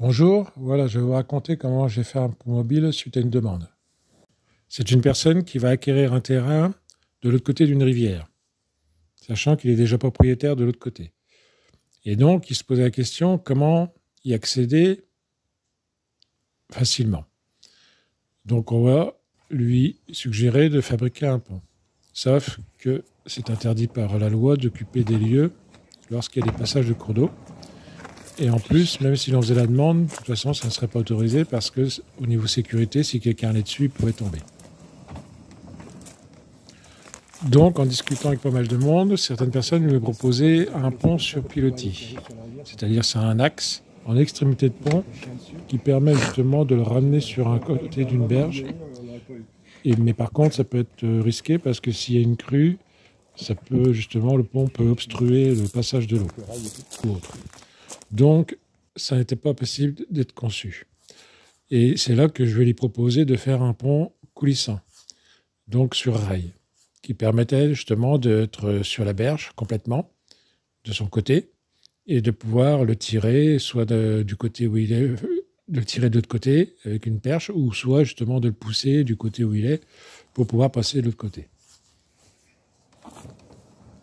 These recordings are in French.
Bonjour, voilà, je vais vous raconter comment j'ai fait un pont mobile suite à une demande. C'est une personne qui va acquérir un terrain de l'autre côté d'une rivière, sachant qu'il est déjà propriétaire de l'autre côté. Et donc, il se posait la question comment y accéder facilement. Donc, on va lui suggérer de fabriquer un pont. Sauf que c'est interdit par la loi d'occuper des lieux lorsqu'il y a des passages de cours d'eau. Et en plus, même si l'on faisait la demande, de toute façon, ça ne serait pas autorisé parce que, au niveau sécurité, si quelqu'un allait dessus, il pourrait tomber. Donc, en discutant avec pas mal de monde, certaines personnes lui ont proposé un pont sur pilotis. C'est-à-dire, c'est un axe en extrémité de pont qui permet justement de le ramener sur un côté d'une berge. Mais par contre, ça peut être risqué parce que s'il y a une crue, ça peut justement, le pont peut obstruer le passage de l'eau ou autre. Donc, ça n'était pas possible d'être conçu. Et c'est là que je vais lui proposer de faire un pont coulissant, donc sur rail, qui permettait justement d'être sur la berge complètement, de son côté, et de pouvoir le tirer, soit du côté où il est, de le tirer de l'autre côté avec une perche, ou soit justement de le pousser du côté où il est pour pouvoir passer de l'autre côté.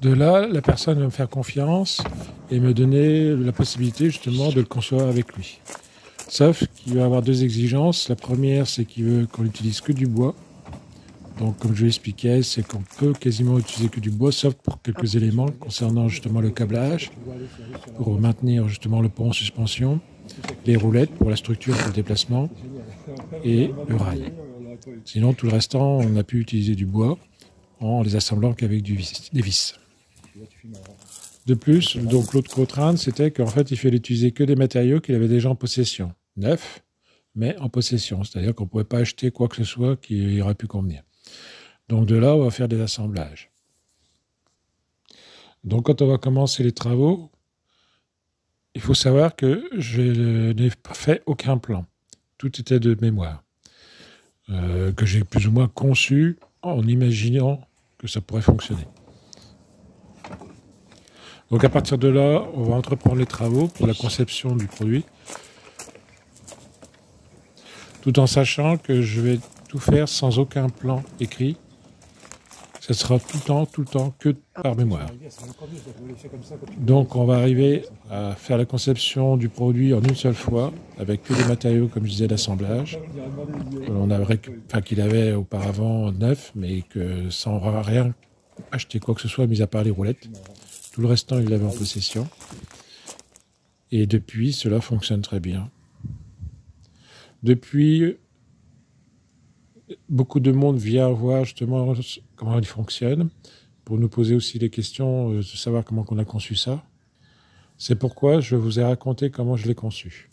De là, la personne va me faire confiance et me donner la possibilité justement de le concevoir avec lui. Sauf qu'il va avoir deux exigences. La première, c'est qu'il veut qu'on n'utilise que du bois. Donc, comme je l'expliquais, c'est qu'on peut quasiment utiliser que du bois, sauf pour quelques éléments concernant justement le câblage, pour maintenir justement le pont en suspension, les roulettes pour la structure pour le déplacement et le rail. Sinon, tout le restant, on a pu utiliser du bois en les assemblant qu'avec des vis. De plus, donc l'autre contrainte, c'était qu'en fait, il fallait utiliser que des matériaux qu'il avait déjà en possession, neufs, mais en possession. C'est-à-dire qu'on ne pouvait pas acheter quoi que ce soit qui aurait pu convenir. Donc de là, on va faire des assemblages. Donc quand on va commencer les travaux, il faut savoir que je n'ai pas fait aucun plan. Tout était de mémoire, que j'ai plus ou moins conçu en imaginant que ça pourrait fonctionner. Donc à partir de là, on va entreprendre les travaux pour la conception du produit, tout en sachant que je vais tout faire sans aucun plan écrit. Ce sera tout le temps que par mémoire. Donc on va arriver à faire la conception du produit en une seule fois, avec que des matériaux, comme je disais, d'assemblage, qu'il avait auparavant neuf, mais que sans rien acheter quoi que ce soit, mis à part les roulettes. Tout le restant, il l'avait en possession. Et depuis, cela fonctionne très bien. Depuis, beaucoup de monde vient voir justement comment il fonctionne, pour nous poser aussi des questions, de savoir comment on a conçu ça. C'est pourquoi je vous ai raconté comment je l'ai conçu.